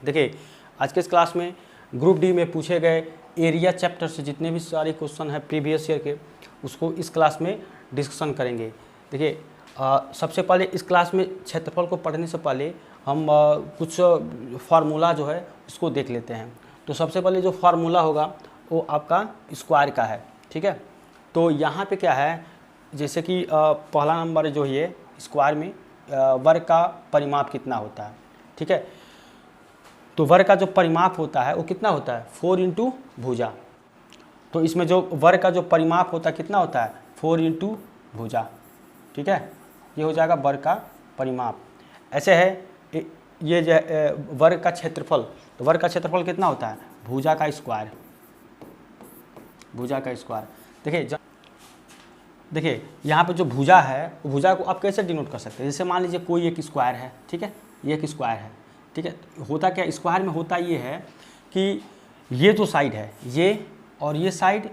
देखिए आज के इस क्लास में ग्रुप डी में पूछे गए एरिया चैप्टर से जितने भी सारे क्वेश्चन हैं प्रीवियस ईयर के, उसको इस क्लास में डिस्कशन करेंगे। देखिए सबसे पहले इस क्लास में क्षेत्रफल को पढ़ने से पहले हम कुछ फार्मूला जो है उसको देख लेते हैं। तो सबसे पहले जो फार्मूला होगा वो आपका स्क्वायर का है, ठीक है। तो यहाँ पे क्या है, जैसे कि पहला नंबर जो ये स्क्वायर में वर्ग का परिमाप कितना होता है, ठीक है। तो वर्ग का जो परिमाप होता है वो कितना होता है 4 इंटू भुजा। तो इसमें जो वर्ग का जो परिमाप होता है कितना होता है 4 इंटू भुजा, ठीक है। ये हो जाएगा वर्ग का परिमाप। ऐसे है ये जो वर्ग का क्षेत्रफल, तो वर्ग का क्षेत्रफल कितना होता है भुजा का स्क्वायर, भुजा का स्क्वायर। देखिए यहाँ पे जो भुजा है वो भुजा को आप कैसे डिनोट कर सकते हैं, जैसे मान लीजिए कोई एक स्क्वायर है, ठीक है, ये एक स्क्वायर है, ठीक है। होता क्या स्क्वायर में होता ये है कि ये जो साइड है ये और ये साइड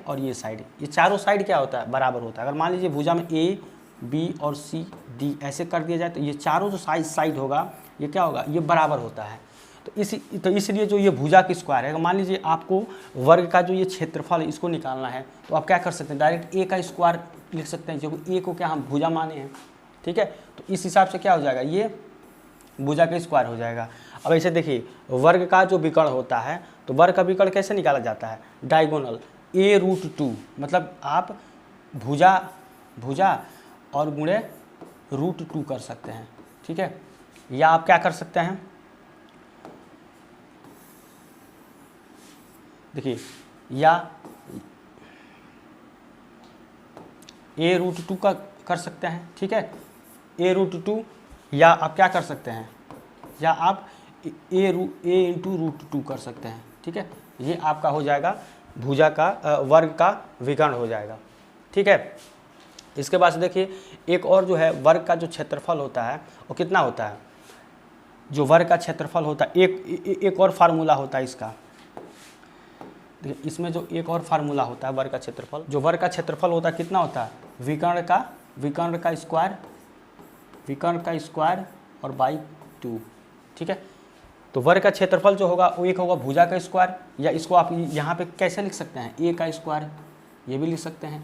और ये साइड, ये चारों साइड क्या होता है बराबर होता है। अगर मान लीजिए भुजा में ए बी और सी डी ऐसे कर दिया जाए तो ये चारों जो साइड होगा ये क्या होगा, ये बराबर होता है। तो इसलिए जो ये भुजा की स्क्वायर है, मान लीजिए आपको वर्ग का जो ये क्षेत्रफल है इसको निकालना है तो आप क्या कर सकते हैं डायरेक्ट ए का स्क्वायर लिख सकते हैं, जो ए को क्या हम भुजा माने हैं, ठीक है। तो इस हिसाब से क्या हो जाएगा ये भुजा का स्क्वायर हो जाएगा। अब ऐसे देखिए वर्ग का जो विकर्ण होता है तो वर्ग का विकर्ण कैसे निकाला जाता है डायगोनल a√2, मतलब आप भुजा और गुणे √2 कर सकते हैं, ठीक है। या आप क्या कर सकते हैं, देखिए या a√2 का कर सकते हैं, ठीक है, a√2। या आप क्या कर सकते हैं, या आप a इंटू √2 कर सकते हैं, ठीक है। ये आपका हो जाएगा भुजा का वर्ग का विकर्ण हो जाएगा, ठीक है। इसके बाद देखिए एक और जो है वर्ग का जो क्षेत्रफल होता है वो कितना होता है, जो वर्ग का क्षेत्रफल होता है एक और फार्मूला होता है इसका। देखिए इसमें जो एक और फार्मूला होता है वर्ग का क्षेत्रफल, जो वर्ग का क्षेत्रफल होता है कितना होता है विकर्ण का स्क्वायर और बाई 2, ठीक है। तो वर्ग का क्षेत्रफल जो होगा वो एक होगा भुजा का स्क्वायर, या इसको आप यहाँ पे कैसे लिख सकते हैं ए का स्क्वायर, ये भी लिख सकते हैं।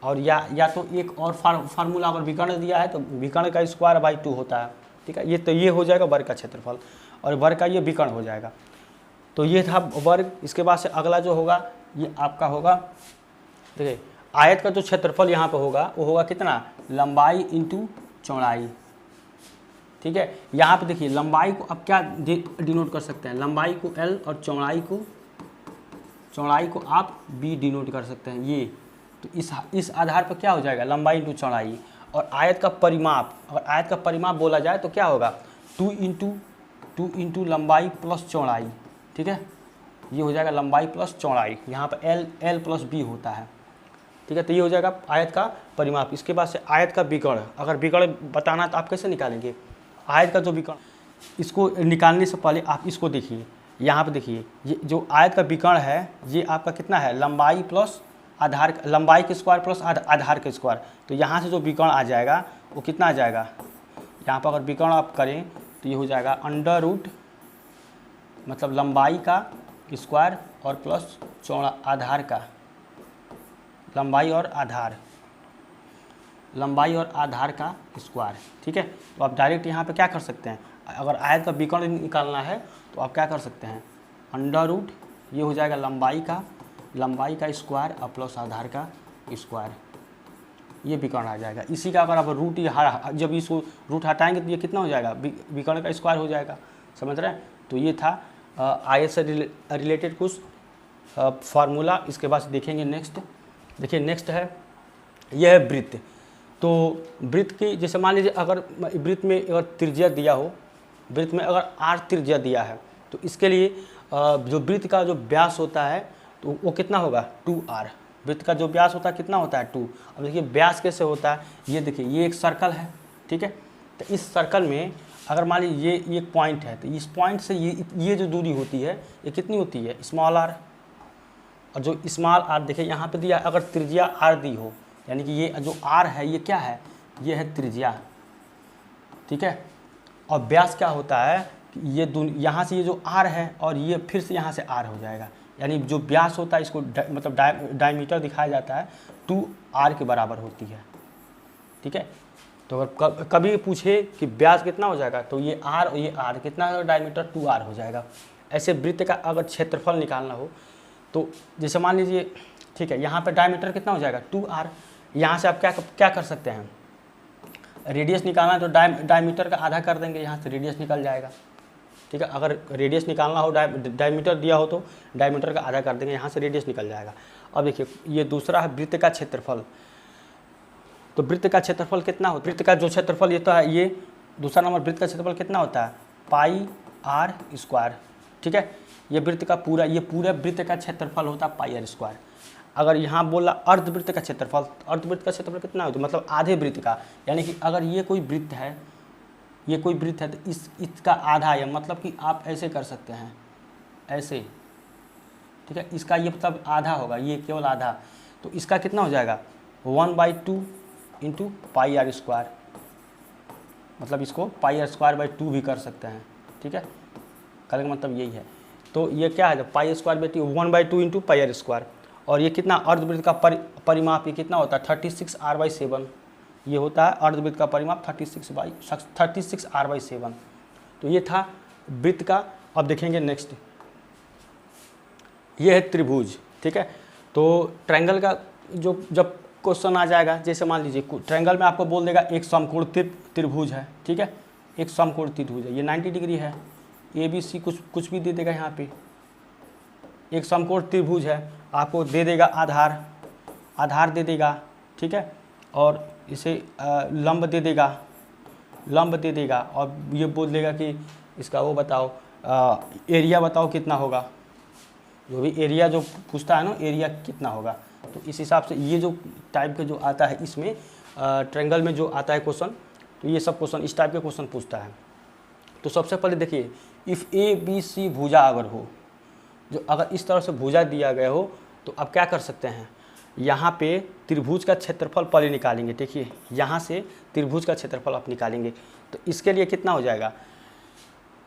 और या तो एक और फार्मूला अगर विकर्ण दिया है तो विकर्ण का स्क्वायर बाई 2 होता है, ठीक है। ये हो जाएगा वर्ग का क्षेत्रफल और वर्ग का ये विकर्ण हो जाएगा। तो ये था वर्ग। इसके बाद से अगला जो होगा ये आपका होगा, देखिए आयत का जो क्षेत्रफल यहाँ पे होगा वो होगा कितना लंबाई इंटू चौड़ाई, ठीक है। यहाँ पे देखिए लंबाई को आप क्या डिनोट कर सकते हैं, लंबाई को L और चौड़ाई को आप B डिनोट कर सकते हैं ये। तो इस आधार पर क्या हो जाएगा लंबाई इंटू चौड़ाई। और आयत का परिमाप, अगर आयत का परिमाप बोला जाए तो क्या होगा 2 इंटू लंबाई प्लस चौड़ाई, ठीक है। ये हो जाएगा लंबाई प्लस चौड़ाई, यहाँ पर L प्लस B होता है, ठीक है। तो ये हो जाएगा आयत का परिमाप। इसके बाद से आयत का विकर्ण, अगर विकर्ण बताना तो आप कैसे निकालेंगे आयत का जो विकर्ण, इसको निकालने से पहले आप इसको देखिए, यहाँ पे देखिए ये जो आयत का विकर्ण है ये आपका कितना है लंबाई प्लस आधार, लंबाई के स्क्वायर प्लस आधार के स्क्वायर। तो यहाँ से जो विकर्ण आ जाएगा वो कितना आ जाएगा, यहाँ पर अगर विकर्ण आप करें तो ये हो जाएगा √, मतलब लंबाई का स्क्वायर और प्लस चौड़ा आधार का, लंबाई और आधार का स्क्वायर, ठीक है। तो आप डायरेक्ट यहाँ पे क्या कर सकते हैं, अगर आयत का विकर्ण निकालना है तो आप क्या कर सकते हैं √, ये हो जाएगा लंबाई का स्क्वायर और प्लस आधार का स्क्वायर, ये विकर्ण आ जाएगा। इसी का अगर आप जब इसको रूट हटाएंगे तो ये कितना हो जाएगा विकर्ण का स्क्वायर हो जाएगा, समझ रहे हैं। तो ये था आयत से रिलेटेड कुछ फार्मूला। इसके बाद देखेंगे नेक्स्ट, देखिए नेक्स्ट है यह है वृत्त। तो वृत्त की जैसे मान लीजिए अगर वृत्त में अगर त्रिज्या दिया हो, वृत्त में अगर r त्रिज्या दिया है तो इसके लिए जो वृत्त का जो व्यास होता है तो वो कितना होगा 2r। वृत्त का जो व्यास होता है कितना होता है 2। अब देखिए व्यास कैसे होता है, ये देखिए ये एक सर्कल है, ठीक है। तो इस सर्कल में अगर मान लीजिए ये एक पॉइंट है तो इस पॉइंट से ये जो दूरी होती है ये कितनी होती है स्मॉल r। और जो स्मॉल r देखिए यहाँ पे दिया, अगर त्रिज्या r दी हो यानी कि ये जो r है ये क्या है, ये है त्रिज्या, ठीक है। और व्यास क्या होता है ये यहाँ से ये जो आर है और ये फिर से यहाँ से आर हो जाएगा, यानी जो व्यास होता है इसको मतलब डायमीटर दिखाया जाता है 2r के बराबर होती है। ठीक है, तो अगर कभी पूछे कि व्यास कितना हो जाएगा तो ये r और ये r कितना, डायमीटर 2r हो जाएगा। ऐसे वृत्त का अगर क्षेत्रफल निकालना हो तो जैसे मान लीजिए, ठीक है, यहाँ पे डायमीटर कितना हो जाएगा 2r। यहाँ से आप क्या कर सकते हैं, रेडियस निकालना है तो डायमीटर का आधा कर देंगे, यहाँ से रेडियस निकल जाएगा। ठीक है, अगर रेडियस निकालना हो, डायमीटर दिया हो तो डायमीटर का आधा कर देंगे, यहाँ से रेडियस निकल जाएगा। अब देखिए ये दूसरा है वृत्त का क्षेत्रफल। तो वृत्त का क्षेत्रफल कितना होता है, वृत्त का जो क्षेत्रफल ये तो है, ये दूसरा नंबर वृत्त का क्षेत्रफल कितना होता है पाई आर स्क्वायर। ठीक है, ये वृत्त का पूरा, ये पूरे वृत्त का क्षेत्रफल होता है पाई आर स्क्वायर। अगर यहाँ बोला अर्धवृत्त का क्षेत्रफल, अर्धवृत्त का क्षेत्रफल कितना होता है, मतलब आधे वृत्त का, यानी कि अगर ये कोई वृत्त है, ये कोई वृत्त है तो इसका आधा है, मतलब कि आप ऐसे कर सकते हैं, ऐसे। ठीक है, इसका ये मतलब आधा होगा, ये केवल आधा, तो इसका कितना हो जाएगा 1/2 इंटू पाई आर स्क्वायर, मतलब इसको पाई आर स्क्वायर बाई 2 भी कर सकते हैं। ठीक है, कहने का मतलब यही है। तो ये क्या है, pi square by 2 1/2 into pi r square, और ये कितना अर्धवृत्त का परिमाप ये कितना होता है 36r/7, ये होता है अर्धवृत्त का परिमाप 36r/7। तो ये था वृत्त का। अब देखेंगे नेक्स्ट, ये है त्रिभुज। ठीक है, तो ट्रायंगल का जो जब क्वेश्चन आ जाएगा, जैसे मान लीजिए ट्रायंगल में आपको बोल देगा एक समकोण त्रिभुज है। ठीक है, एक समकोण त्रिभुज है, ये 90 डिग्री है, ABC कुछ भी दे देगा। यहाँ पे एक समकोण त्रिभुज है, आपको दे देगा आधार दे देगा। ठीक है, और इसे लंब दे देगा, और ये बोल देगा कि इसका वो बताओ एरिया बताओ कितना होगा, जो भी एरिया जो पूछता है ना, एरिया कितना होगा। तो इस हिसाब से ये जो टाइप का जो आता है इसमें ट्रायंगल में जो आता है क्वेश्चन, तो ये सब क्वेश्चन इस टाइप के क्वेश्चन पूछता है। तो सबसे पहले देखिए, इफ़ ABC भुजा अगर हो, जो अगर इस तरह से भुजा दिया गया हो, तो आप क्या कर सकते हैं, यहाँ पे त्रिभुज का क्षेत्रफल पहले निकालेंगे। देखिए यहाँ से त्रिभुज का क्षेत्रफल आप निकालेंगे, तो इसके लिए कितना हो जाएगा,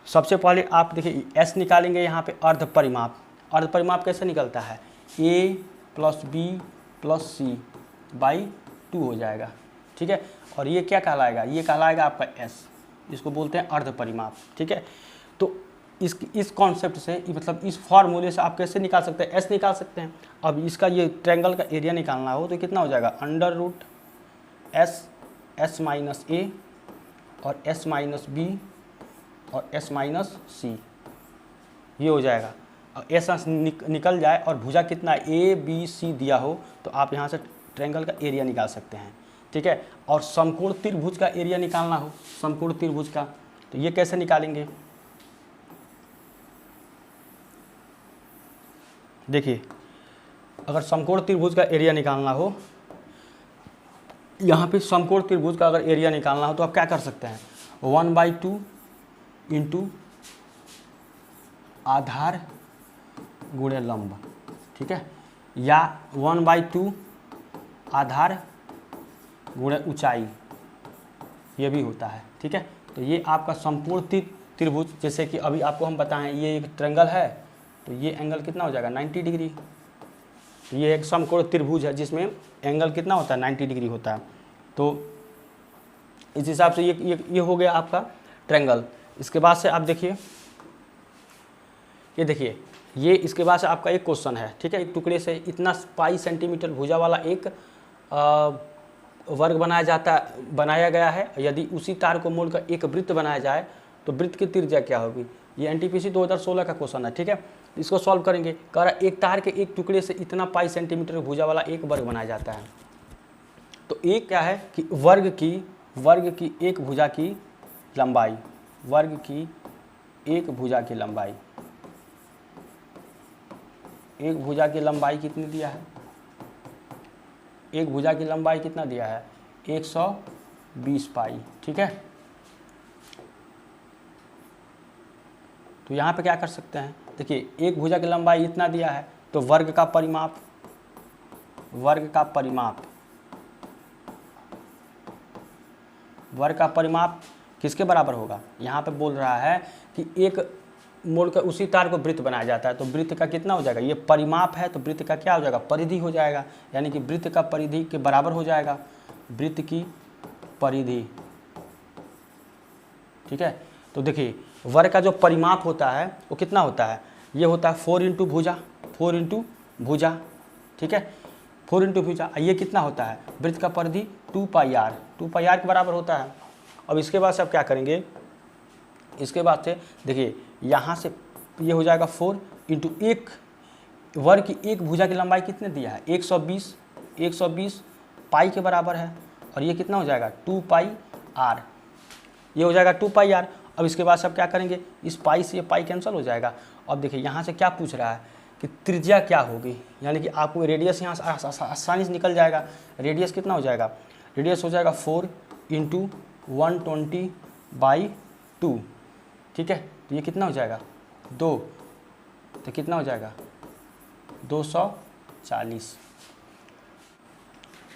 सबसे पहले आप देखिए S निकालेंगे। यहाँ पे अर्ध परिमाप कैसे निकलता है, A + B + C बाई 2 हो जाएगा। ठीक है, और ये क्या कहलाएगा, ये कहलाएगा आपका S, इसको बोलते हैं अर्ध परिमाप। ठीक है, तो इस कॉन्सेप्ट से, मतलब इस फॉर्मूले से आप कैसे निकाल सकते हैं, S निकाल सकते हैं। अब इसका ये ट्रायंगल का एरिया निकालना हो तो कितना हो जाएगा, √S - A और S - B और S - C, ये हो जाएगा। और ऐसा निकल जाए और भुजा कितना ABC दिया हो, तो आप यहाँ से ट्रायंगल का एरिया निकाल सकते हैं। ठीक है, और समकोण त्रिभुज का एरिया निकालना हो, समकोण त्रिभुज का, तो ये कैसे निकालेंगे, देखिए अगर समकोण त्रिभुज का एरिया निकालना हो, यहाँ पे समकोण त्रिभुज का अगर एरिया निकालना हो तो आप क्या कर सकते हैं, 1/2 इंटू आधार गुणे लंब। ठीक है, या 1/2 आधार गुणे ऊंचाई, ये भी होता है। ठीक है, तो ये आपका संपूर्ण त्रिभुज, जैसे कि अभी आपको हम बताएं ये एक ट्रायंगल है, तो ये एंगल कितना हो जाएगा 90 डिग्री। तो ये एक समकोण त्रिभुज है जिसमें एंगल कितना होता है 90 डिग्री होता है। तो इस हिसाब से ये हो गया आपका ट्रायंगल। इसके बाद से आप देखिए, ये देखिए, ये इसके बाद से आपका एक क्वेश्चन है। ठीक है, एक टुकड़े से इतना पाई सेंटीमीटर भुजा वाला एक वर्ग बनाया गया है। यदि उसी तार को मोड़कर एक वृत्त बनाया जाए तो वृत्त की त्रिज्या क्या होगी। ये NTPC 2016 का क्वेश्चन है। ठीक है, इसको सॉल्व करेंगे। कह रहा है एक तार के एक टुकड़े से इतना पाई सेंटीमीटर भुजा वाला एक वर्ग बनाया जाता है। तो एक क्या है कि वर्ग की एक भुजा की लंबाई, वर्ग की एक भुजा की लंबाई, एक भुजा की लंबाई कितनी दिया है, एक भुजा की लंबाई कितना दिया है 120 पाई। ठीक है, तो यहाँ पे क्या कर सकते हैं, देखिए एक भुजा की लंबाई इतना दिया है, तो वर्ग का परिमाप किसके बराबर होगा? यहाँ पे बोल रहा है कि एक मोड़ का उसी तार को वृत्त बनाया जाता है, तो वृत्त का कितना हो जाएगा? ये परिमाप है तो वृत्त का क्या हो जाएगा? परिधि हो जाएगा, यानी कि वृत्त का परिधि के बराबर हो जाएगा, वृत्त की परिधि। ठीक है, तो देखिए वर्ग का जो परिमाप होता है वो कितना होता है? ये होता है 4 इंटू भुजा, 4 इंटू भुजा। ठीक है, 4 इंटू भुजा। ये कितना होता है? वृत्त का परिधि 2 पाई आर, 2 पाई आर के बराबर होता है। अब इसके बाद से आप क्या करेंगे? इसके बाद से देखिए यहाँ से ये हो जाएगा 4 इंटू एक वर्ग की एक भुजा की लंबाई कितने दिया है? 120 पाई के बराबर है, और ये कितना हो जाएगा? 2 पाई आर, ये हो जाएगा 2 पाई आर। अब इसके बाद से आप क्या करेंगे? इस पाई से ये पाई कैंसिल हो जाएगा। अब देखिए यहाँ से क्या पूछ रहा है कि त्रिज्या क्या होगी, यानी कि आपको रेडियस यहाँ आसानी से निकल जाएगा। रेडियस कितना हो जाएगा? रेडियस हो जाएगा 4 इंटू 120/2। ठीक है, तो ये कितना हो जाएगा? 2, तो कितना हो जाएगा? 240।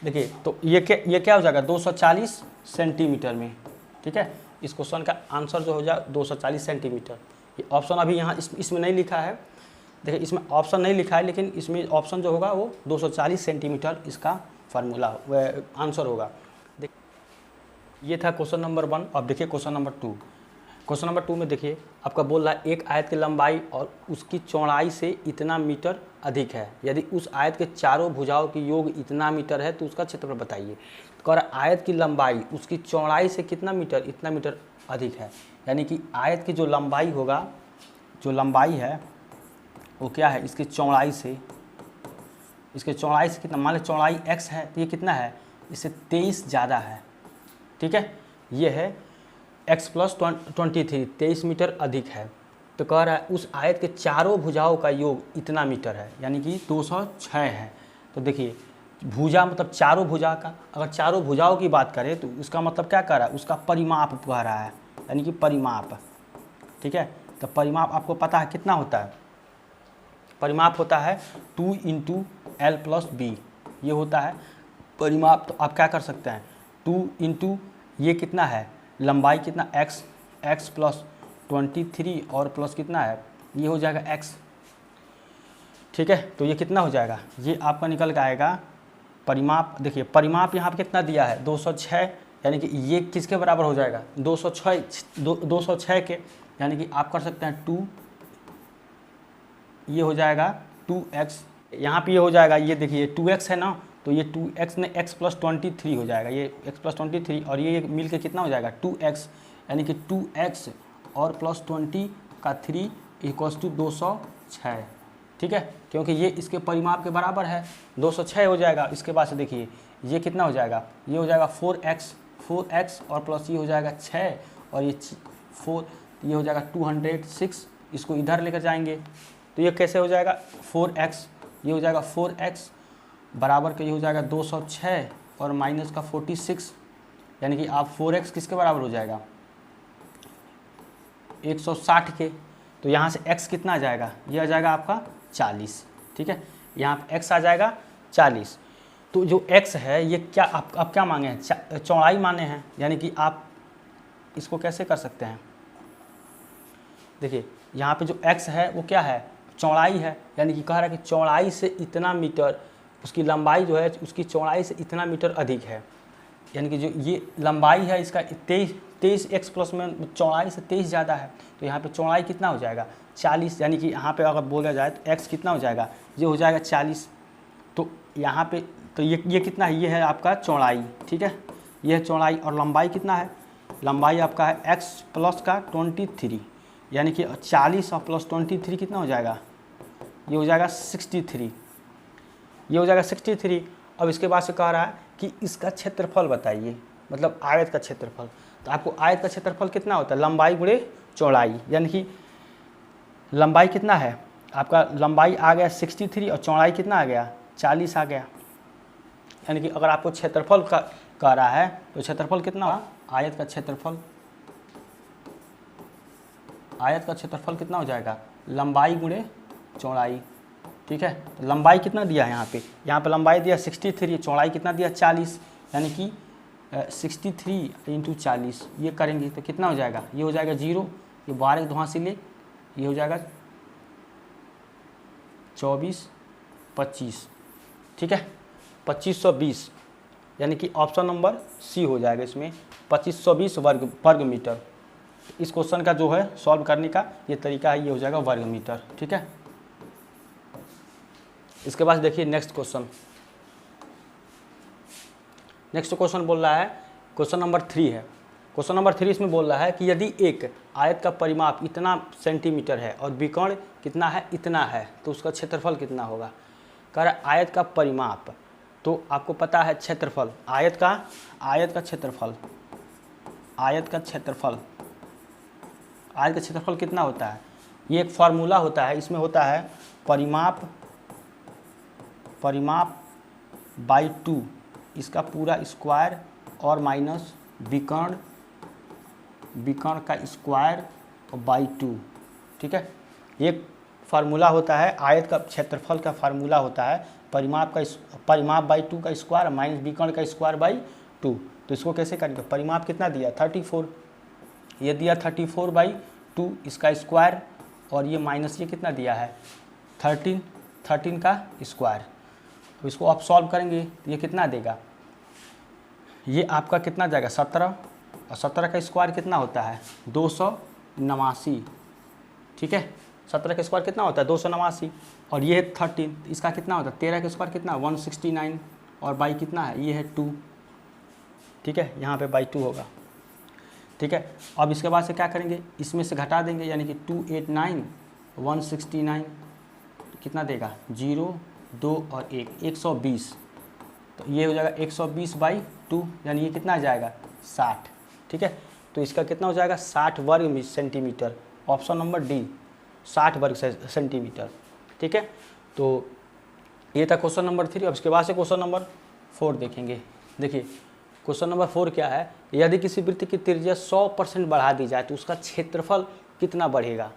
देखिए तो ये क्या हो जाएगा? 240 सेंटीमीटर में। ठीक है, इस क्वेश्चन का आंसर जो हो जाए 240 सेंटीमीटर। ये ऑप्शन अभी यहाँ इसमें नहीं लिखा है, देखिए इसमें ऑप्शन नहीं लिखा है, लेकिन इसमें ऑप्शन जो होगा वो 240 सेंटीमीटर इसका फार्मूला आंसर होगा। ये था क्वेश्चन नंबर 1। अब देखिए क्वेश्चन नंबर 2। क्वेश्चन नंबर 2 में देखिए आपका बोल रहा है एक आयत की लंबाई और उसकी चौड़ाई से इतना मीटर अधिक है, यदि उस आयत के चारों भुजाओं की योग इतना मीटर है तो उसका क्षेत्रफल बताइए। तो कह रहा आयत की लंबाई उसकी चौड़ाई से कितना मीटर? इतना मीटर अधिक है, यानी कि आयत की जो लंबाई होगा, जो लंबाई है वो क्या है? इसकी चौड़ाई से, इसके चौड़ाई से कितना? मान लो चौड़ाई x है तो ये कितना है? इससे 23 ज़्यादा है। ठीक है, ये है x + 23, 23 मीटर अधिक है। तो कह रहा है उस आयत के चारों भुजाओं का योग इतना मीटर है, यानी कि 206 है। तो देखिए भुजा मतलब चारों भुजा का, अगर चारों भुजाओं की बात करें तो उसका मतलब क्या कर रहा है? उसका परिमाप कह रहा है, यानी कि परिमाप। ठीक है, तो परिमाप आपको पता है कितना होता है? परिमाप होता है 2 इंटू L + B, ये होता है परिमाप। तो आप क्या कर सकते हैं? 2 इंटू ये कितना है? लंबाई कितना? x + 23 और प्लस कितना है? ये हो जाएगा x। ठीक है, तो ये कितना हो जाएगा? ये आपका निकल के आएगा परिमाप। देखिए परिमाप यहाँ पर कितना दिया है? 206, यानी कि ये किसके बराबर हो जाएगा? 206 के, यानी कि आप कर सकते हैं 2, ये हो जाएगा 2x। यहाँ पे ये हो जाएगा, ये देखिए 2x है ना, तो ये 2x ने x + 23 हो जाएगा, ये x + 23 और ये मिल के कितना हो जाएगा? 2x, यानी कि 2x और +20 का 3 = 206। ठीक है, क्योंकि ये इसके परिमाप के बराबर है, 206 हो जाएगा। इसके बाद से देखिए ये कितना हो जाएगा? ये हो जाएगा 4x और प्लस ये हो जाएगा 6 और ये 4, ये हो जाएगा 206। इसको इधर लेकर जाएंगे तो ये कैसे हो जाएगा? 4x, ये हो जाएगा 4x बराबर का ये हो जाएगा 206 और माइनस का 46, यानी कि आप 4x किसके बराबर हो जाएगा? 160 के। तो यहाँ से x कितना आ जाएगा? ये आ जाएगा आपका 40। ठीक है, यहाँ पर x आ जाएगा 40। तो जो x है ये क्या आप क्या मांगे हैं? चौड़ाई माने हैं, यानी कि आप इसको कैसे कर सकते हैं? देखिए यहाँ पे जो x है वो क्या है? चौड़ाई है, यानी कि कह रहा है कि चौड़ाई से इतना मीटर, उसकी लंबाई जो है उसकी चौड़ाई से इतना मीटर अधिक है, यानी कि जो ये लंबाई है इसका 23 x प्लस में चौड़ाई से 23 ज़्यादा है। तो यहाँ पे चौड़ाई कितना हो जाएगा? 40, यानी कि यहाँ पे अगर बोला जाए तो x कितना हो जाएगा? ये हो जाएगा 40। तो यहाँ पे तो ये कितना है? ये है आपका चौड़ाई। ठीक है, ये है चौड़ाई और लंबाई कितना है? लंबाई आपका है x + 23, यानी कि 40 और प्लस 23 कितना हो जाएगा? ये हो जाएगा 63, ये हो जाएगा 63। अब इसके बाद से कह रहा है कि इसका क्षेत्रफल बताइए, मतलब आयत का क्षेत्रफल। तो आपको आयत का क्षेत्रफल कितना होता है? लंबाई गुणे चौड़ाई, यानी कि लंबाई कितना है आपका? लंबाई आ गया 63 और चौड़ाई कितना आ गया? 40 आ गया। यानी कि अगर आपको क्षेत्रफल का कह रहा है तो क्षेत्रफल कितना? आयत का क्षेत्रफल, आयत का क्षेत्रफल कितना हो जाएगा? लंबाई गुणे चौड़ाई। ठीक है, तो लंबाई कितना दिया है यहाँ पे? यहाँ पे लंबाई दिया 63, चौड़ाई कितना दिया? 40, यानी कि 63 इंटू 40 ये करेंगे तो कितना हो जाएगा, ये हो जाएगा 0, ये 12 के 2 से ले, ये हो जाएगा 24 25, ठीक है 2520, यानी कि ऑप्शन नंबर सी हो जाएगा इसमें 2520 वर्ग मीटर। इस क्वेश्चन का जो है सॉल्व करने का ये तरीका है, ये हो जाएगा वर्ग मीटर, ठीक है। इसके बाद देखिए नेक्स्ट क्वेश्चन। नेक्स्ट क्वेश्चन बोल रहा है, क्वेश्चन नंबर 3 है। क्वेश्चन नंबर 3 इसमें बोल रहा है कि यदि एक आयत का परिमाप इतना सेंटीमीटर है और विकर्ण कितना है, इतना है, तो उसका क्षेत्रफल कितना होगा। कह रहा है आयत का परिमाप, तो आपको पता है क्षेत्रफल, आयत का क्षेत्रफल, आयत का क्षेत्रफल कितना होता है। ये एक फार्मूला होता है, इसमें होता है परिमाप बाई 2, इसका पूरा स्क्वायर और माइनस विकर्ण का स्क्वायर और बाई 2, ठीक है। एक फार्मूला होता है आयत का क्षेत्रफल का फार्मूला होता है परिमाप बाई 2 का स्क्वायर माइनस विकर्ण का स्क्वायर बाई 2। तो इसको कैसे करेंगे, परिमाप कितना दिया 34, ये दिया 34/2 इसका स्क्वायर, और ये माइनस ये कितना दिया है 13 का स्क्वायर। तो इसको आप सॉल्व करेंगे तो ये कितना देगा, ये आपका कितना जाएगा 17, और 17 का स्क्वायर कितना होता है 289, ठीक है। 17 का स्क्वायर कितना होता है 289, और ये है 13, इसका कितना होता है 13 का स्क्वायर कितना 169, और बाई कितना है ये है 2, ठीक है, यहाँ पे बाई 2 होगा, ठीक है। अब इसके बाद से क्या करेंगे, इसमें से घटा देंगे, यानी कि 289 169 कितना देगा 0 2 और 1 120, तो ये हो जाएगा 120/2, यानी ये कितना आ जाएगा 60, ठीक है। तो इसका कितना हो जाएगा 60 वर्ग सेंटीमीटर, ऑप्शन नंबर डी 60 वर्ग सेंटीमीटर, ठीक है। तो ये था क्वेश्चन नंबर 3। अब इसके बाद से क्वेश्चन नंबर 4 देखेंगे। देखिए क्वेश्चन नंबर 4 क्या है, यदि किसी वृत्त की त्रिज्या 100% बढ़ा दी जाए तो उसका क्षेत्रफल कितना बढ़ेगा,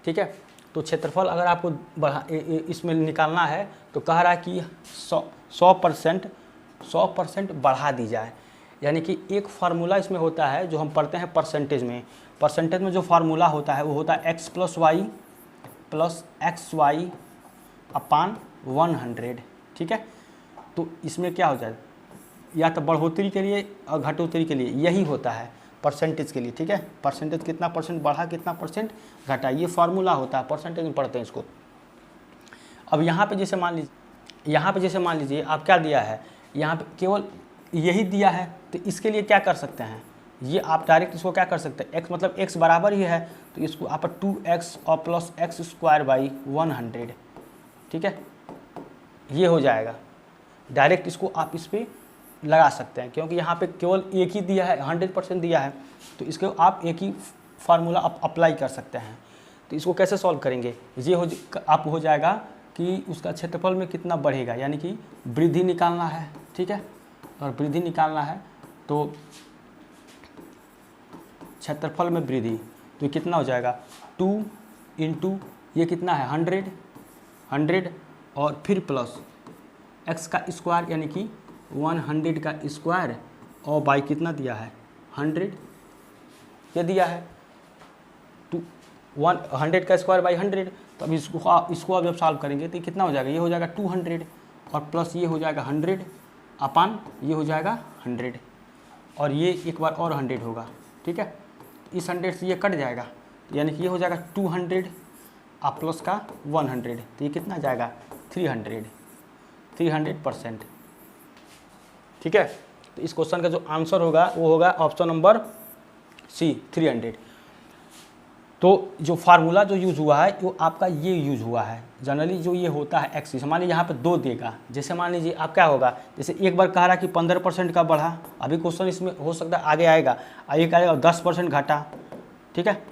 ठीक है। तो क्षेत्रफल अगर आपको इसमें निकालना है तो कह रहा है कि 100% बढ़ा दी जाए, यानी कि एक फार्मूला इसमें होता है जो हम पढ़ते हैं परसेंटेज में जो फार्मूला होता है वो होता है x + y + xy अपान 100, ठीक है। तो इसमें क्या हो जाए, या तो बढ़ोतरी के लिए और घटोतरी के लिए यही होता है परसेंटेज के लिए, ठीक है। परसेंटेज कितना परसेंट बढ़ा, कितना परसेंट घटा, ये फार्मूला होता है, परसेंटेज में पढ़ते हैं इसको। अब यहाँ पे जैसे मान लीजिए आप क्या दिया है, यहाँ पे केवल यही दिया है, तो इसके लिए क्या कर सकते हैं, ये आप डायरेक्ट इसको क्या कर सकते हैं, x मतलब x बराबर ही है, तो इसको आप 2x और प्लस x²/100, ठीक है, ये हो जाएगा। डायरेक्ट इसको आप इस पर लगा सकते हैं, क्योंकि यहाँ पे केवल एक ही दिया है, 100% दिया है, तो इसको आप एक ही फार्मूला अप्लाई कर सकते हैं। तो इसको कैसे सॉल्व करेंगे, ये हो जाएगा कि उसका क्षेत्रफल में कितना बढ़ेगा, यानी कि वृद्धि निकालना है, ठीक है। और वृद्धि निकालना है तो क्षेत्रफल में वृद्धि, तो कितना हो जाएगा 2 इंटू ये कितना है 100 और फिर प्लस x का स्क्वायर, यानी कि 100 का स्क्वायर, और बाई कितना दिया है 100, ये दिया है 100 का स्क्वायर बाई 100। तो अब इसको अब जब सॉल्व करेंगे तो कितना हो जाएगा, ये हो जाएगा 200 और प्लस ये हो जाएगा 100 अपान ये हो जाएगा 100, और ये एक बार और 100 होगा, ठीक है। इस 100 से ये कट जाएगा, यानी कि ये हो जाएगा 200 और प्लस का 100, तो ये कितना जाएगा 300%, ठीक है। तो इस क्वेश्चन का जो आंसर होगा वो होगा ऑप्शन नंबर सी 300। तो जो फार्मूला जो यूज़ हुआ है वो आपका ये यूज़ हुआ है, जनरली जो ये होता है एक्सिस, मान लीजिए यहाँ पे 2 देगा, जैसे मान लीजिए आप क्या होगा, जैसे एक बार कह रहा कि 15% का बढ़ा, अभी क्वेश्चन इसमें हो सकता है आगे आएगा, एक आएगा 10% घटा, ठीक है,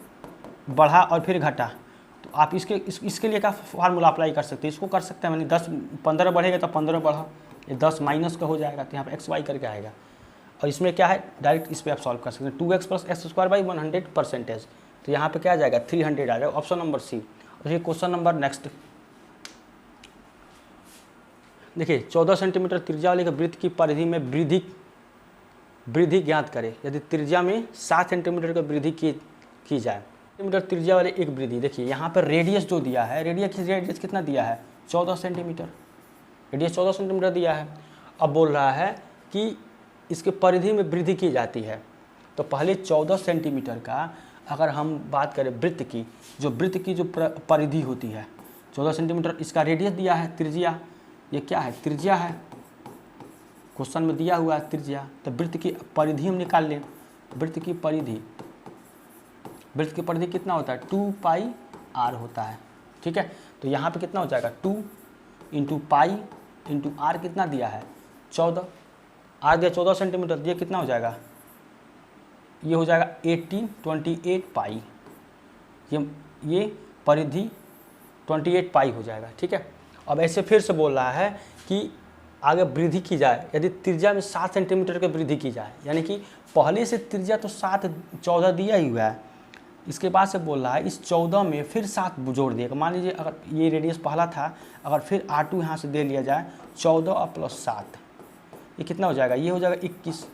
बढ़ा और फिर घटा, तो आप इसके लिए क्या फार्मूला अप्लाई कर सकते हैं, इसको कर सकते हैं, मैंने 15 बढ़ेगा तो 15 बढ़ा, ये 10 माइनस का हो जाएगा, तो यहाँ पर XY करके आएगा, और इसमें क्या है डायरेक्ट इस पर आप सॉल्व कर सकते हैं, 2x + x² / 100%, तो यहाँ पे क्या आ जाएगा 300 आ जाएगा, ऑप्शन नंबर सी। और ये क्वेश्चन नंबर नेक्स्ट देखिए, 14 सेंटीमीटर त्रिज्या वाले वृत्त की परिधि में वृद्धि वृद्धि ज्ञात करें। यदि त्रिज्या में 7 सेंटीमीटर की वृद्धि की जाए, सेंटीमीटर त्रिज्या वाले एक वृद्धि, देखिए यहाँ पर रेडियस जो दिया है, रेडियस कितना दिया है, 14 सेंटीमीटर, रेडियस 14 सेंटीमीटर दिया है। अब बोल रहा है कि इसके परिधि में वृद्धि की जाती है, तो पहले 14 सेंटीमीटर का अगर हम बात करें वृत्त की, जो वृत्त की जो परिधि होती है 14 सेंटीमीटर, इसका रेडियस दिया है त्रिज्या, ये क्या है, त्रिज्या है, क्वेश्चन में दिया हुआ है त्रिज्या, तो वृत्त की परिधि हम निकाल लें। वृत्त की परिधि कितना होता है, 2 पाई आर होता है, ठीक है। तो यहाँ पे कितना हो जाएगा, 2 इंटू पाई इंटू आर कितना दिया है, 14, आर दिया 14 सेंटीमीटर, ये कितना हो जाएगा, ये हो जाएगा 28 पाई, ये परिधि 28 पाई हो जाएगा, ठीक है। अब ऐसे फिर से बोल रहा है कि आगे वृद्धि की जाए, यदि त्रिज्या में 7 सेंटीमीटर की वृद्धि की जाए, यानी कि पहले से त्रिज्या तो 14 दिया ही हुआ है, इसके बाद से बोल रहा है इस 14 में फिर 7 जोड़ दिएगा। मान लीजिए अगर ये रेडियस पहला था, अगर फिर R2 यहाँ से दे लिया जाए, 14 और प्लस 7, ये कितना हो जाएगा, ये हो जाएगा 21,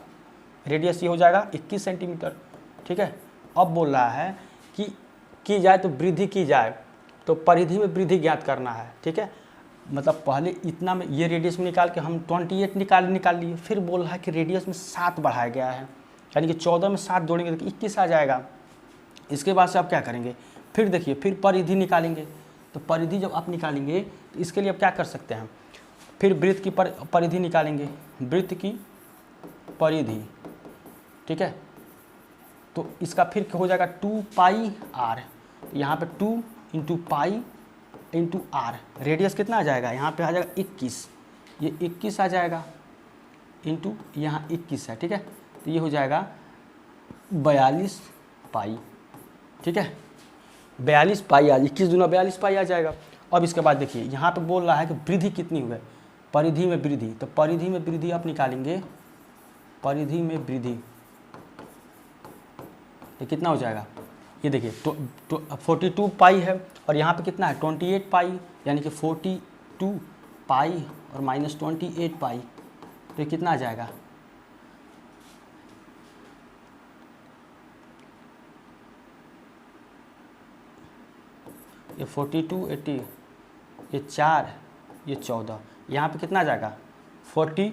रेडियस ये हो जाएगा 21 सेंटीमीटर, ठीक है। अब बोल रहा है कि की जाए तो वृद्धि की जाए, तो परिधि में वृद्धि ज्ञात करना है, ठीक है। मतलब पहले इतना में ये रेडियस में निकाल के हम 28 निकाल लिए, फिर बोल रहा है कि रेडियस में 7 बढ़ाया गया है, यानी कि 14 में 7 जोड़ेंगे तो 21 आ जाएगा। इसके बाद से आप क्या करेंगे, फिर देखिए फिर परिधि निकालेंगे, तो परिधि जब आप निकालेंगे तो इसके लिए आप क्या कर सकते हैं, फिर वृत्त की परिधि निकालेंगे, वृत्त की परिधि, ठीक है। तो इसका फिर हो जाएगा 2 पाई आर, तो यहाँ पे 2 into pi into r, radius कितना आ जाएगा, यहाँ पे आ जाएगा 21, ये 21 आ जाएगा, इंटू यहाँ 21 है, ठीक है। तो ये हो जाएगा 42 पाई, ठीक है, 42 पाई आ, 21 दूना 42 पाई आ जाएगा। अब इसके बाद देखिए यहाँ पे बोल रहा है कि वृद्धि कितनी हुई, परिधि में वृद्धि, तो परिधि में वृद्धि आप निकालेंगे, परिधि में वृद्धि ये कितना हो जाएगा, ये देखिए 42 पाई है, और यहाँ पे कितना है 28 पाई, यानी कि 42 पाई और माइनस 28 पाई, तो ये कितना आ जाएगा, ये 42 80, ये 4, ये 14, यहाँ पे कितना आ जाएगा 40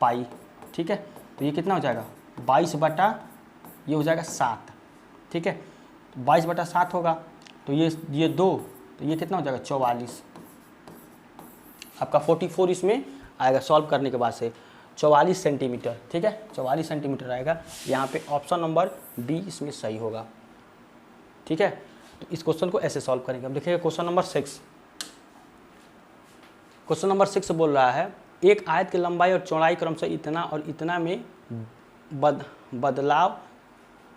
पाई, ठीक है। तो ये कितना हो जाएगा 22 बटा, ये हो जाएगा 7, ठीक है। 22 बटा 7 होगा, तो ये 2, तो ये कितना हो जाएगा 44, आपका 44 इसमें आएगा सॉल्व करने के बाद से 44 सेंटीमीटर, ठीक है, 44 सेंटीमीटर आएगा। यहाँ पे ऑप्शन नंबर बी इसमें सही होगा, ठीक है। तो इस क्वेश्चन को ऐसे सॉल्व करेंगे। अब देखिए क्वेश्चन नंबर 6, क्वेश्चन नंबर 6 बोल रहा है एक आयत की लंबाई और चौड़ाई क्रमशः इतना और इतना में बदलाव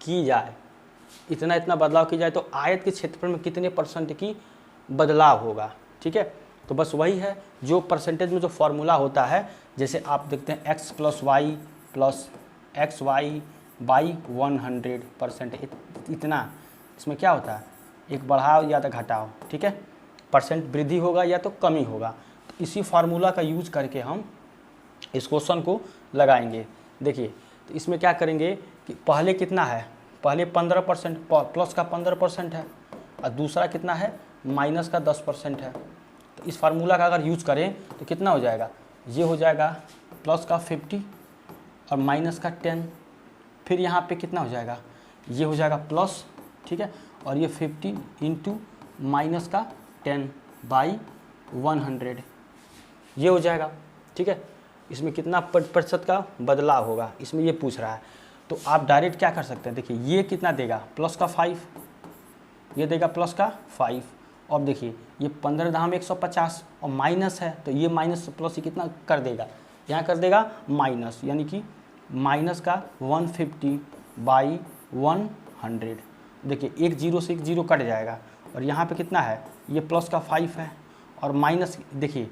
की जाए, इतना बदलाव की जाए तो आयत के क्षेत्रफल में कितने % की बदलाव होगा, ठीक है। तो बस वही है जो परसेंटेज में जो फॉर्मूला होता है, जैसे आप देखते हैं x + y + xy बाई 100%, इतना, इसमें क्या होता है एक बढ़ाओ या तो घटाओ, ठीक है, परसेंट वृद्धि होगा या तो कमी होगा। तो इसी फार्मूला का यूज करके हम इस क्वेश्चन को लगाएंगे। देखिए तो इसमें क्या करेंगे कि पहले कितना है, पहले 15%, प्लस का 15% है, और दूसरा कितना है माइनस का 10% है। तो इस फार्मूला का अगर यूज करें तो कितना हो जाएगा, ये हो जाएगा प्लस का 50 और माइनस का 10, फिर यहाँ पे कितना हो जाएगा, ये हो जाएगा प्लस, ठीक है, और ये 50 इंटू माइनस का 10 बाई 100, ये हो जाएगा, ठीक है। इसमें कितना प्रतिशत का बदलाव होगा, इसमें ये पूछ रहा है। तो आप डायरेक्ट क्या कर सकते हैं, देखिए ये कितना देगा प्लस का 5, ये देगा प्लस का 5। अब देखिए ये 15 धाम 150 और माइनस है, तो ये माइनस प्लस ये कितना कर देगा, यहाँ कर देगा माइनस, यानी कि माइनस का 150 बाई 100। देखिए एक जीरो से एक जीरो कट जाएगा, और यहाँ पे कितना है, ये प्लस का 5 है और माइनस, देखिए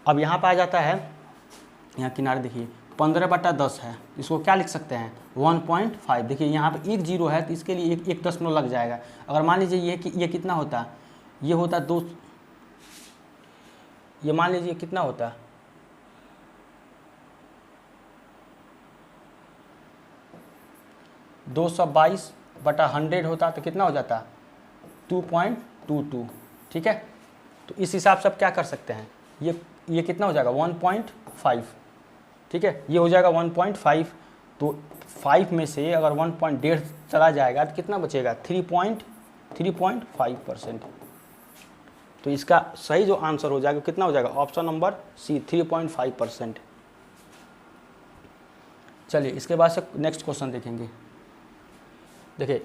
अब यहाँ पे आ जाता है, यहाँ किनारे देखिए 15/10 है, इसको क्या लिख सकते हैं 1.5। देखिए यहाँ पे एक जीरो है तो इसके लिए एक दशमलव लग जाएगा। अगर मान लीजिए ये कितना होता, ये होता 2, ये मान लीजिए कितना होता, 222/100 होता तो कितना हो जाता, 2.22, ठीक है। तो इस हिसाब से आप क्या कर सकते हैं, ये कितना हो जाएगा 1.5, ठीक है, ये हो जाएगा 1.5। तो 5 में से अगर 1.5 चला जाएगा तो कितना बचेगा 3.5%। तो इसका सही जो आंसर हो जाएगा कितना हो जाएगा, ऑप्शन नंबर सी 3.5%। चलिए इसके बाद से नेक्स्ट क्वेश्चन देखेंगे। देखिए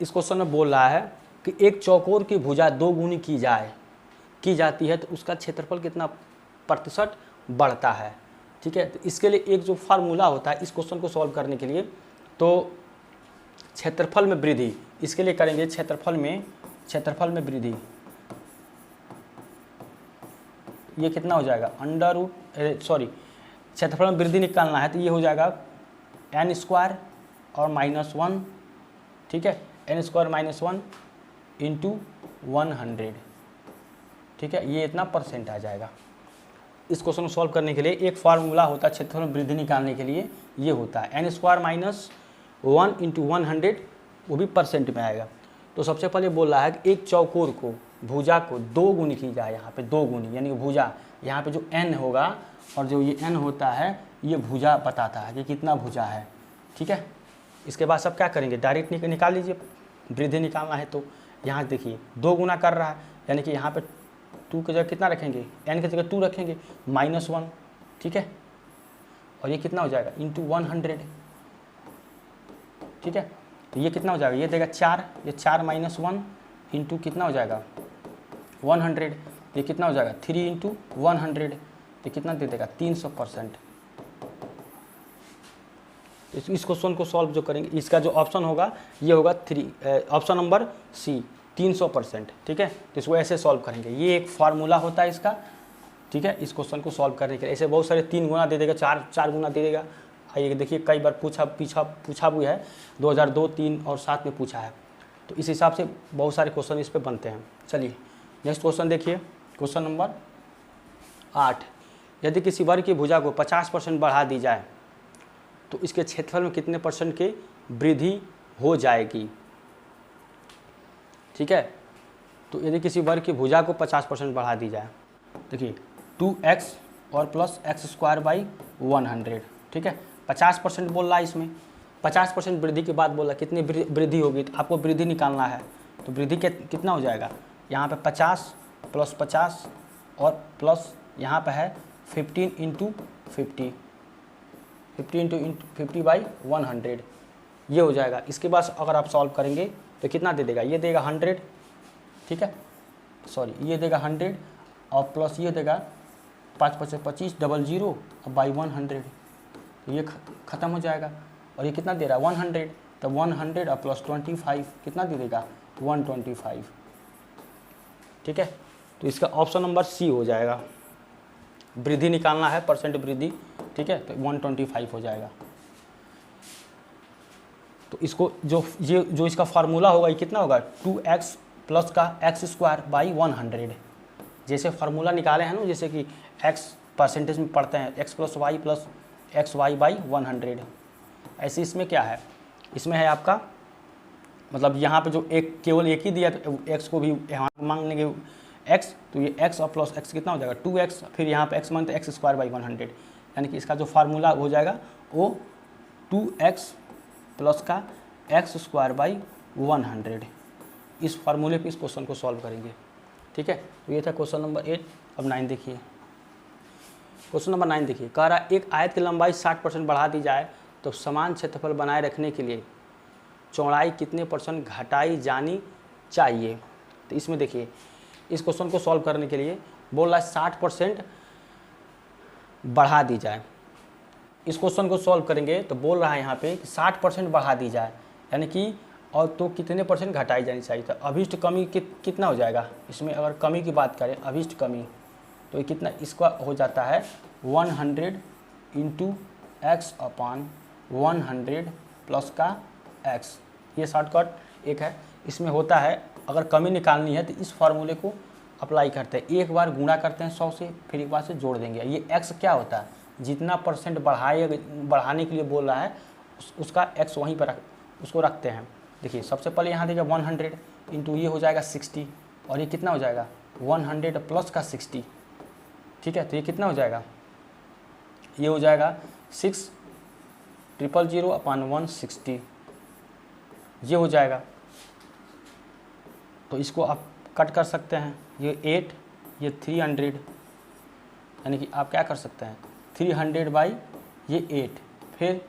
इस क्वेश्चन में बोल रहा है कि एक चौकोर की भुजा 2 गुनी की जाती है तो उसका क्षेत्रफल कितना प्रतिशत बढ़ता है, ठीक है। तो इसके लिए एक जो फार्मूला होता है इस क्वेश्चन को सॉल्व करने के लिए, तो क्षेत्रफल में वृद्धि, इसके लिए करेंगे क्षेत्रफल में वृद्धि। ये कितना हो जाएगा क्षेत्रफल में वृद्धि निकालना है तो ये हो जाएगा n² और -1, ठीक है, n² -1 इंटू 100, ठीक है, ये इतना परसेंट आ जाएगा। इस क्वेश्चन को सॉल्व करने के लिए एक फार्मूला होता है क्षेत्रफल में वृद्धि निकालने के लिए, ये होता है n² -1 इंटू 100, वो भी परसेंट में आएगा। तो सबसे पहले बोल रहा है कि एक चौकोर को भुजा को 2 गुनी की जाए, यहाँ पे 2 गुनी यानी कि भुजा, यहाँ पे जो n होगा और जो ये n होता है ये भुजा बताता है कि कितना भुजा है, ठीक है। इसके बाद सब क्या करेंगे, डायरेक्ट निकाल लीजिए, वृद्धि निकालना है। तो यहाँ देखिए 2 गुना कर रहा है यानी कि यहाँ पे 2 की जगह कितना रखेंगे, n की जगह 2 रखेंगे -1, ठीक है, और ये कितना हो जाएगा इंटू 100, ठीक है। तो ये कितना हो जाएगा, ये देगा 4, ये 4 -1 इंटू कितना हो जाएगा 100, ये कितना हो जाएगा 3 इंटू 100, ये कितना दे देगा 300%। इस क्वेश्चन को सॉल्व जो करेंगे, इसका जो ऑप्शन होगा ये होगा ऑप्शन नंबर सी 300%, ठीक है। तो इसको ऐसे सॉल्व करेंगे, ये एक फार्मूला होता है इसका, ठीक है। इस क्वेश्चन को सॉल्व करने के लिए ऐसे बहुत सारे 3 गुना दे देगा, 4 गुना दे देगा। आइए देखिए कई बार पूछा भी है, 2002, 3 और 7 में पूछा है। तो इस हिसाब से बहुत सारे क्वेश्चन इस पर बनते हैं। चलिए नेक्स्ट क्वेश्चन देखिए, क्वेश्चन नंबर 8। यदि किसी वर्ग की भुजा को 50% बढ़ा दी जाए तो इसके क्षेत्रफल में कितने % की वृद्धि हो जाएगी, ठीक है। तो यदि किसी वर्ग की भुजा को 50% बढ़ा दी जाए, देखिए 2x और प्लस x²/100, ठीक है। 50% बोल रहा है इसमें, 50% वृद्धि के बाद बोल रहा है कितनी वृद्धि होगी, तो आपको वृद्धि निकालना है। तो वृद्धि कितना हो जाएगा, यहाँ पे 50 + 50 और प्लस यहाँ पे है 15 × 50, 50 × 50/100, ये हो जाएगा। इसके बाद अगर आप सॉल्व करेंगे तो कितना दे देगा, ये देगा 100, ठीक है, सॉरी ये देगा 100 और प्लस ये देगा 5 × 5 = 25, 00 बाई 100, तो ये ख़त्म हो जाएगा। और ये कितना दे रहा है 100, तो 100 और प्लस 25 कितना दे देगा 125, ठीक है। तो इसका ऑप्शन नंबर सी हो जाएगा, वृद्धि निकालना है % वृद्धि, ठीक है, तो 125 हो जाएगा। तो इसको जो इसका फार्मूला होगा ये कितना होगा 2x प्लस का x²/100। जैसे फार्मूला निकाले हैं ना, जैसे कि x परसेंटेज में पढ़ते हैं x + y + xy/100, ऐसे इसमें क्या है, इसमें है आपका मतलब यहाँ पे जो केवल एक ही दिया तो x को भी यहाँ मांग लेंगे x, तो ये x और प्लस x कितना हो जाएगा 2x, फिर यहाँ पे x मांगते हैं x²/100, यानी कि इसका जो फार्मूला हो जाएगा वो 2x प्लस का x²/100। इस फार्मूले पे इस क्वेश्चन को सॉल्व करेंगे, ठीक है। तो ये था क्वेश्चन नंबर 8। अब 9 देखिए, क्वेश्चन नंबर 9 देखिए, कह रहा है एक आयत की लंबाई 60% बढ़ा दी जाए तो समान क्षेत्रफल बनाए रखने के लिए चौड़ाई कितने % घटाई जानी चाहिए। तो इसमें देखिए इस क्वेश्चन को सॉल्व करने के लिए बोल रहा है 60% बढ़ा दी जाए। इस क्वेश्चन को सॉल्व करेंगे तो बोल रहा है यहाँ पे कि 60% बढ़ा दी जाए, यानी कि और तो कितने % घटाई जानी चाहिए। तो अभिष्ट कमी कितना हो जाएगा, इसमें अगर कमी की बात करें अभिष्ट कमी, तो ये कितना इसका हो जाता है 100 × x/100 प्लस का x, ये शॉर्टकट एक है। इसमें होता है अगर कमी निकालनी है तो इस फार्मूले को अप्लाई करते हैं, एक बार गुणा करते हैं 100 से, फिर एक बार से जोड़ देंगे। ये x क्या होता है, जितना % बढ़ाने के लिए बोल रहा है उसका x वहीं पर उसको रखते हैं। देखिए सबसे पहले यहाँ देखिए 100 इंटू ये हो जाएगा 60 और ये कितना हो जाएगा 100 प्लस का 60, ठीक है। तो ये कितना हो जाएगा, ये हो जाएगा 6,000/160 ये हो जाएगा। तो इसको आप कट कर सकते हैं, ये 8 ये 300, यानी कि आप क्या कर सकते हैं 300 बाई ये 8 फिर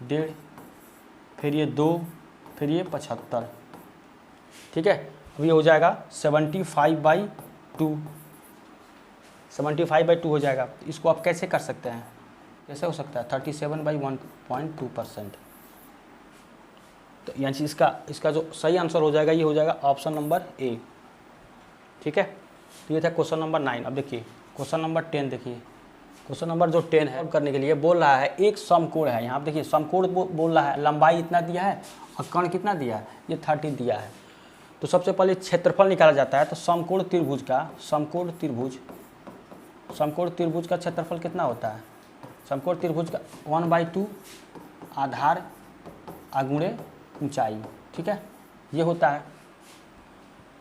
1.5 फिर ये 2 फिर ये 75, ठीक है। अब ये हो जाएगा 75/2, 75/2 हो जाएगा। इसको आप कैसे कर सकते हैं, कैसे हो सकता है 37/1.2%। तो यानी इसका जो सही आंसर हो जाएगा ये हो जाएगा ऑप्शन नंबर ए, ठीक है। तो ये था क्वेश्चन नंबर 9। अब देखिए क्वेश्चन नंबर 10 देखिए, क्वेश्चन नंबर जो 10 है करने के लिए बोल रहा है एक समकोण है। यहाँ पे देखिए समकोण बोल रहा है, लंबाई इतना दिया है और कर्ण कितना दिया है, ये 30 दिया है। तो सबसे पहले क्षेत्रफल निकाला जाता है। तो समकोण त्रिभुज का क्षेत्रफल कितना होता है, समकोण त्रिभुज का 1/2 आधार अगुणे ऊंचाई, ठीक है, ये होता है।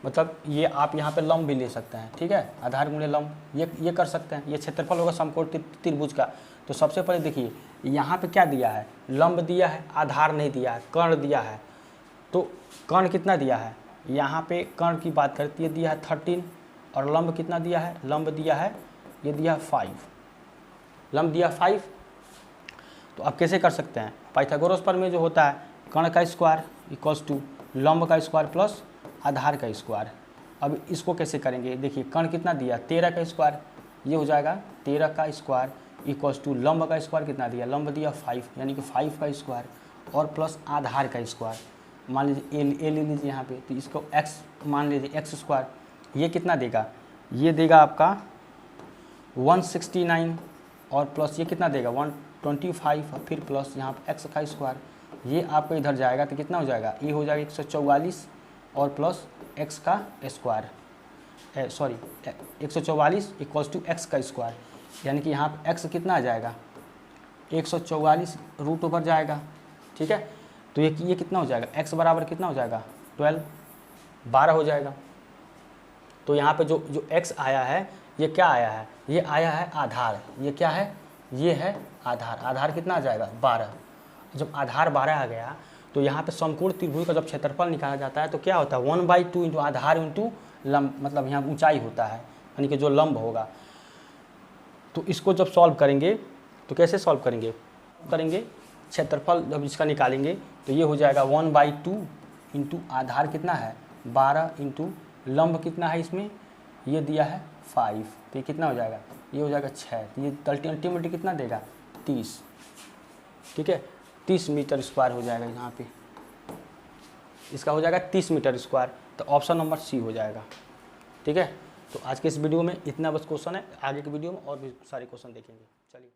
मतलब ये आप यहाँ पे लंब भी ले सकते हैं, ठीक है, आधार गुणे लंब ये कर सकते हैं। ये क्षेत्रफल होगा समकोण त्रिभुज का। तो सबसे पहले देखिए यहाँ पे क्या दिया है, लंब दिया है, आधार नहीं दिया है, कर्ण दिया है। तो कर्ण कितना दिया है, यहाँ पे कर्ण की बात करती है दिया है 13 और लंब कितना दिया है, लंब दिया है ये दिया है 5, लंब दिया 5। तो आप कैसे कर सकते हैं, पाइथागोरस पर में जो होता है कर्ण का स्क्वायर इक्वल्स टू लंब का स्क्वायर प्लस आधार का स्क्वायर। अब इसको कैसे करेंगे, देखिए कर्ण कितना दिया 13 का स्क्वायर, ये हो जाएगा 13 का स्क्वायर इक्वल्स टू लंब का स्क्वायर कितना दिया, लंब दिया 5 यानी कि 5 का स्क्वायर और प्लस आधार का स्क्वायर। मान लीजिए ए ले लीजिए यहाँ पे, तो इसको x मान लीजिए x स्क्वायर, ये कितना देगा, ये देगा आपका 169 और प्लस ये कितना देगा 125 और फिर प्लस यहाँ पर x का स्क्वायर, ये आपको इधर जाएगा तो कितना हो जाएगा, ये हो जाएगा 144 और प्लस x का square, sorry 144 equals to x का स्क्वायर, यानी कि यहाँ पर x कितना आ जाएगा 144 रूट ओवर जाएगा, ठीक है। तो ये कितना हो जाएगा, x बराबर कितना हो जाएगा 12 हो जाएगा। तो यहाँ पे जो x आया है ये क्या आया है, ये आया है आधार, ये क्या है, ये है आधार। आधार कितना आ जाएगा 12। जब आधार 12 आ गया तो यहाँ पे समकोण त्रिभुज का जब क्षेत्रफल निकाला जाता है तो क्या होता है 1/2 इंटू आधार इंटू लंब, मतलब यहाँ ऊंचाई होता है यानी कि जो लंब होगा। तो इसको जब सॉल्व करेंगे तो कैसे सॉल्व करेंगे, क्षेत्रफल जब इसका निकालेंगे तो ये हो जाएगा 1/2 इंटू आधार कितना है 12 इंटू लंब कितना है इसमें, ये दिया है 5, तो ये कितना हो जाएगा, ये हो जाएगा 6। तो ये अल्टीमेटली कितना देगा 30, ठीक है, 30 मीटर स्क्वायर हो जाएगा यहाँ पे, इसका हो जाएगा 30 मीटर स्क्वायर। तो ऑप्शन नंबर सी हो जाएगा, ठीक है। तो आज के इस वीडियो में इतना बस क्वेश्चन है, आगे के वीडियो में और भी सारे क्वेश्चन देखेंगे। चलिए।